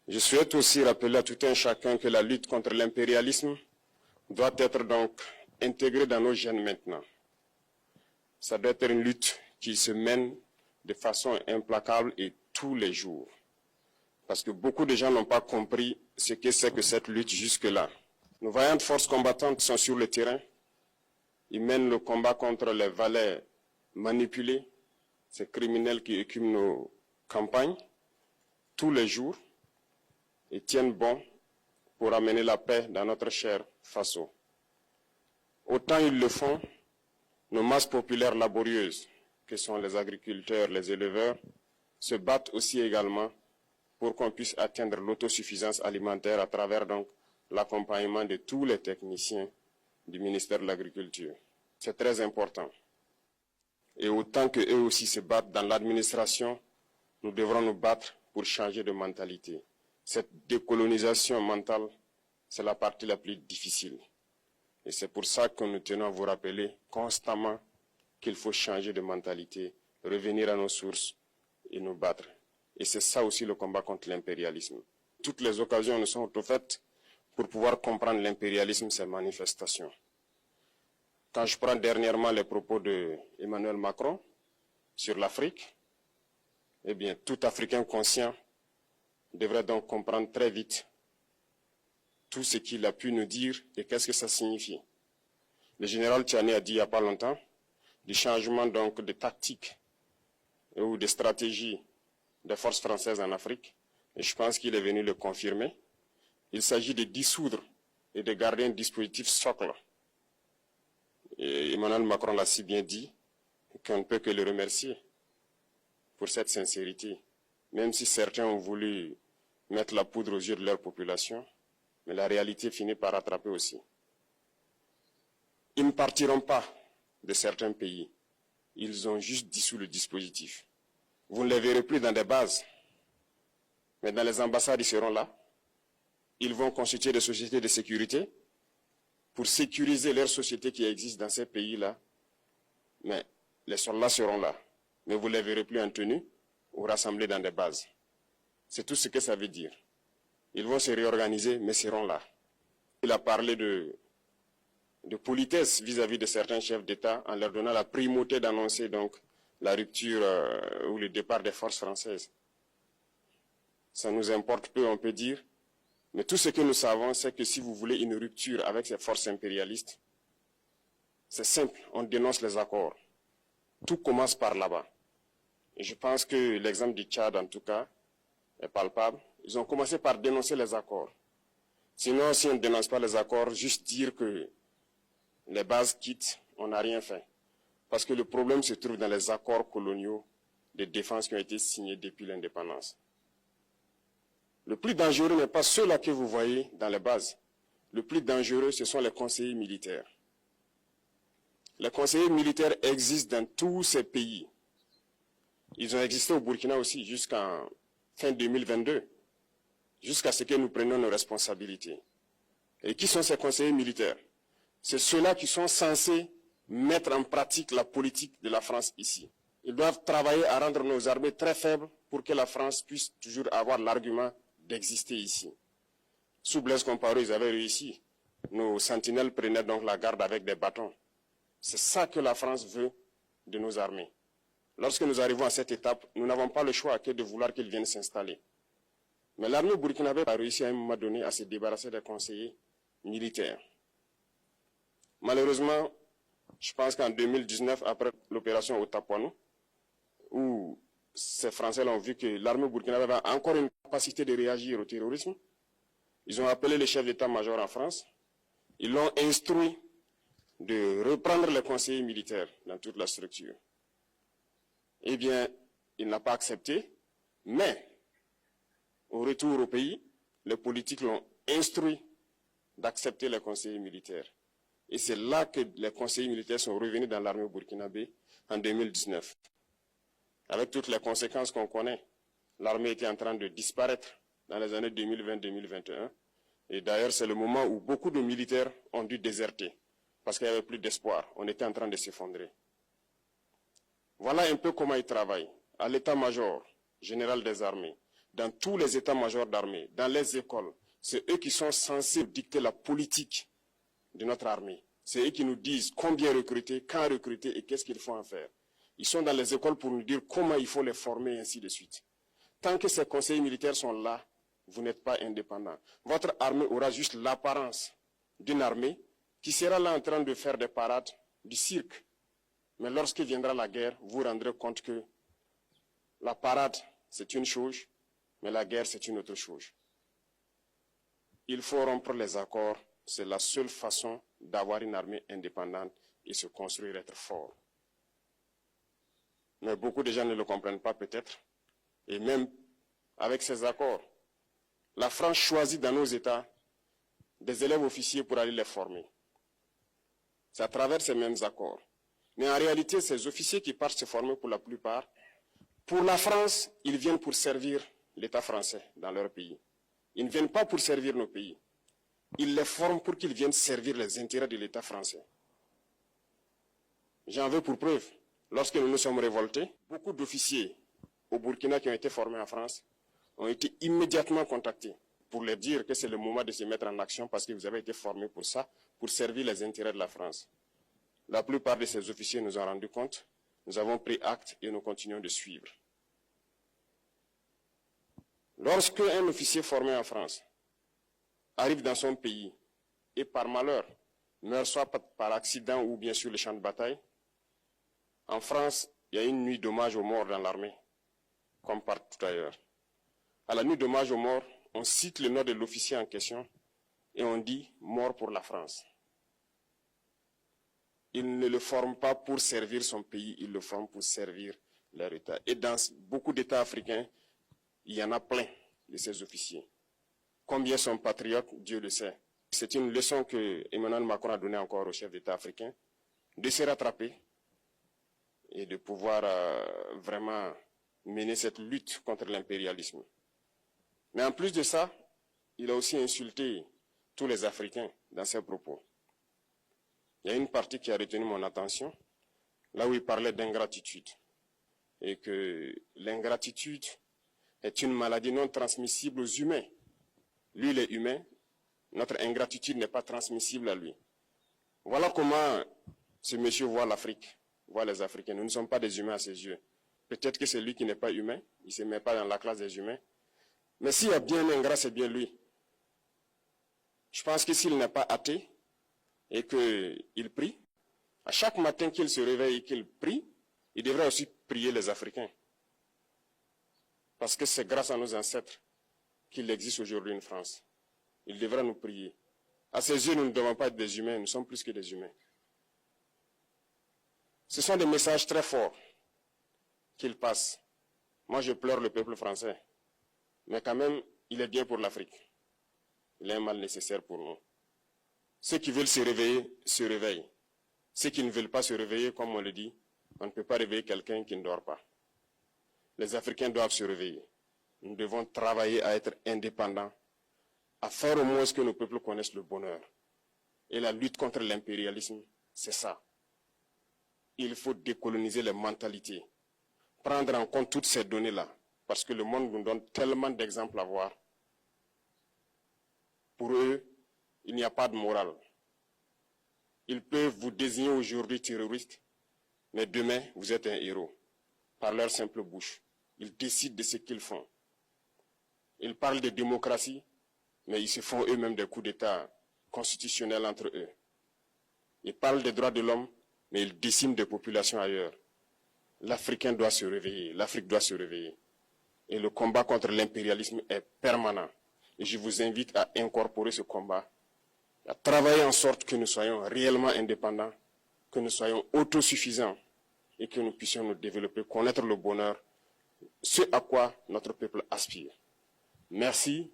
Je souhaite aussi rappeler à tout un chacun que la lutte contre l'impérialisme doit être donc intégrée dans nos gènes maintenant. Ça doit être une lutte qui se mène de façon implacable et tous les jours. Parce que beaucoup de gens n'ont pas compris ce que c'est que cette lutte jusque-là. Nos vaillantes forces combattantes sont sur le terrain. Ils mènent le combat contre les valets manipulés, ces criminels qui écument nos campagnes tous les jours et tiennent bon pour amener la paix dans notre cher Faso. Autant ils le font, nos masses populaires laborieuses, que sont les agriculteurs, les éleveurs, se battent aussi également pour qu'on puisse atteindre l'autosuffisance alimentaire à travers donc l'accompagnement de tous les techniciens du ministère de l'Agriculture. C'est très important. Et autant qu'eux aussi se battent dans l'administration, nous devrons nous battre pour changer de mentalité. Cette décolonisation mentale, c'est la partie la plus difficile. Et c'est pour ça que nous tenons à vous rappeler constamment qu'il faut changer de mentalité, revenir à nos sources et nous battre. Et c'est ça aussi le combat contre l'impérialisme. Toutes les occasions nous sont offertes pour pouvoir comprendre l'impérialisme, ses manifestations. Quand je prends dernièrement les propos d'Emmanuel Macron sur l'Afrique, eh bien, tout Africain conscient devrait donc comprendre très vite tout ce qu'il a pu nous dire et qu'est-ce que ça signifie. Le général Tchiani a dit il n'y a pas longtemps du changement donc de tactique ou de stratégie des forces françaises en Afrique, et je pense qu'il est venu le confirmer. Il s'agit de dissoudre et de garder un dispositif socle. Et Emmanuel Macron l'a si bien dit qu'on ne peut que le remercier pour cette sincérité, même si certains ont voulu mettre la poudre aux yeux de leur population, mais la réalité finit par rattraper aussi. Ils ne partiront pas de certains pays, ils ont juste dissous le dispositif. Vous ne les verrez plus dans des bases, mais dans les ambassades, ils seront là. Ils vont constituer des sociétés de sécurité pour sécuriser leurs sociétés qui existent dans ces pays-là. Mais les soldats seront là, mais vous ne les verrez plus en tenue ou rassemblés dans des bases. C'est tout ce que ça veut dire. Ils vont se réorganiser, mais seront là. Il a parlé de politesse vis-à-vis de certains chefs d'État en leur donnant la primauté d'annoncer donc la rupture ou le départ des forces françaises. Ça nous importe peu, on peut dire, mais tout ce que nous savons, c'est que si vous voulez une rupture avec ces forces impérialistes, c'est simple, on dénonce les accords. Tout commence par là-bas. Et je pense que l'exemple du Tchad, en tout cas, est palpable. Ils ont commencé par dénoncer les accords. Sinon, si on ne dénonce pas les accords, juste dire que les bases quittent, on n'a rien fait. Parce que le problème se trouve dans les accords coloniaux de défense qui ont été signés depuis l'indépendance. Le plus dangereux n'est pas ceux-là que vous voyez dans les bases. Le plus dangereux, ce sont les conseillers militaires. Les conseillers militaires existent dans tous ces pays. Ils ont existé au Burkina aussi jusqu'en fin 2022, jusqu'à ce que nous prenions nos responsabilités. Et qui sont ces conseillers militaires? C'est ceux-là qui sont censés mettre en pratique la politique de la France ici. Ils doivent travailler à rendre nos armées très faibles pour que la France puisse toujours avoir l'argument d'exister ici. Sous Blaise Compaoré, ils avaient réussi. Nos sentinelles prenaient donc la garde avec des bâtons. C'est ça que la France veut de nos armées. Lorsque nous arrivons à cette étape, nous n'avons pas le choix que de vouloir qu'ils viennent s'installer. Mais l'armée burkinabé a réussi à un moment donné à se débarrasser des conseillers militaires. Malheureusement, je pense qu'en 2019, après l'opération Otapuano, où ces Français ont vu que l'armée burkinabé avait encore une capacité de réagir au terrorisme, ils ont appelé le chef d'état-major en France, ils l'ont instruit de reprendre les conseillers militaires dans toute la structure. Eh bien, il n'a pas accepté, mais au retour au pays, les politiques l'ont instruit d'accepter les conseillers militaires. Et c'est là que les conseillers militaires sont revenus dans l'armée burkinabé en 2019. Avec toutes les conséquences qu'on connaît, l'armée était en train de disparaître dans les années 2020-2021. Et d'ailleurs, c'est le moment où beaucoup de militaires ont dû déserter, parce qu'il n'y avait plus d'espoir. On était en train de s'effondrer. Voilà un peu comment ils travaillent. À l'état-major général des armées, dans tous les états-majors d'armée, dans les écoles. C'est eux qui sont censés dicter la politique de notre armée. C'est eux qui nous disent combien recruter, quand recruter et qu'est-ce qu'il faut en faire. Ils sont dans les écoles pour nous dire comment il faut les former et ainsi de suite. Tant que ces conseillers militaires sont là, vous n'êtes pas indépendant. Votre armée aura juste l'apparence d'une armée qui sera là en train de faire des parades, du cirque. Mais lorsque viendra la guerre, vous vous rendrez compte que la parade, c'est une chose, mais la guerre, c'est une autre chose. Il faut rompre les accords. C'est la seule façon d'avoir une armée indépendante et se construire, être fort. Mais beaucoup de gens ne le comprennent pas peut-être. Et même avec ces accords, la France choisit dans nos États des élèves officiers pour aller les former. C'est à travers ces mêmes accords. Mais en réalité, ces officiers qui partent se former pour la plupart, pour la France, ils viennent pour servir l'État français dans leur pays. Ils ne viennent pas pour servir nos pays. Ils les forment pour qu'ils viennent servir les intérêts de l'État français. J'en veux pour preuve. Lorsque nous nous sommes révoltés, beaucoup d'officiers au Burkina qui ont été formés en France ont été immédiatement contactés pour leur dire que c'est le moment de se mettre en action parce que vous avez été formés pour ça, pour servir les intérêts de la France. La plupart de ces officiers nous ont rendu compte, nous avons pris acte et nous continuons de suivre. Lorsque un officier formé en France arrive dans son pays et par malheur meurt soit par accident ou bien sur le champ de bataille, en France, il y a une nuit d'hommage aux morts dans l'armée, comme partout ailleurs. À la nuit d'hommage aux morts, on cite le nom de l'officier en question et on dit « mort pour la France ». Il ne le forme pas pour servir son pays, il le forme pour servir leur État. Et dans beaucoup d'États africains, il y en a plein de ces officiers. Combien sont patriotes, Dieu le sait. C'est une leçon que Emmanuel Macron a donnée encore aux chefs d'État africains, de se rattraper et de pouvoir vraiment mener cette lutte contre l'impérialisme. Mais en plus de ça, il a aussi insulté tous les Africains dans ses propos. Il y a une partie qui a retenu mon attention, là où il parlait d'ingratitude, et que l'ingratitude est une maladie non transmissible aux humains. Lui, il est humain, notre ingratitude n'est pas transmissible à lui. Voilà comment ce monsieur voit l'Afrique, voit les Africains. Nous ne sommes pas des humains à ses yeux. Peut-être que c'est lui qui n'est pas humain, il ne se met pas dans la classe des humains. Mais s'il y a bien un ingrat, c'est bien lui. Je pense que s'il n'est pas athée et qu'il prie, à chaque matin qu'il se réveille et qu'il prie, il devrait aussi prier les Africains. Parce que c'est grâce à nos ancêtres qu'il existe aujourd'hui une France. Il devrait nous prier. À ses yeux, nous ne devons pas être des humains, nous sommes plus que des humains. Ce sont des messages très forts qu'il passe. Moi, je pleure le peuple français. Mais quand même, il est bien pour l'Afrique. Il est un mal nécessaire pour nous. Ceux qui veulent se réveiller, se réveillent. Ceux qui ne veulent pas se réveiller, comme on le dit, on ne peut pas réveiller quelqu'un qui ne dort pas. Les Africains doivent se réveiller. Nous devons travailler à être indépendants, à faire au moins ce que nos peuples connaissent le bonheur. Et la lutte contre l'impérialisme, c'est ça. Il faut décoloniser les mentalités, prendre en compte toutes ces données-là, parce que le monde nous donne tellement d'exemples à voir. Pour eux, il n'y a pas de morale. Ils peuvent vous désigner aujourd'hui terroriste, mais demain, vous êtes un héros, par leur simple bouche. Ils décident de ce qu'ils font. Ils parlent de démocratie, mais ils se font eux-mêmes des coups d'État constitutionnels entre eux. Ils parlent des droits de l'homme, mais ils déciment des populations ailleurs. L'Africain doit se réveiller, l'Afrique doit se réveiller. Et le combat contre l'impérialisme est permanent. Et je vous invite à incorporer ce combat, à travailler en sorte que nous soyons réellement indépendants, que nous soyons autosuffisants et que nous puissions nous développer, connaître le bonheur, ce à quoi notre peuple aspire. Merci.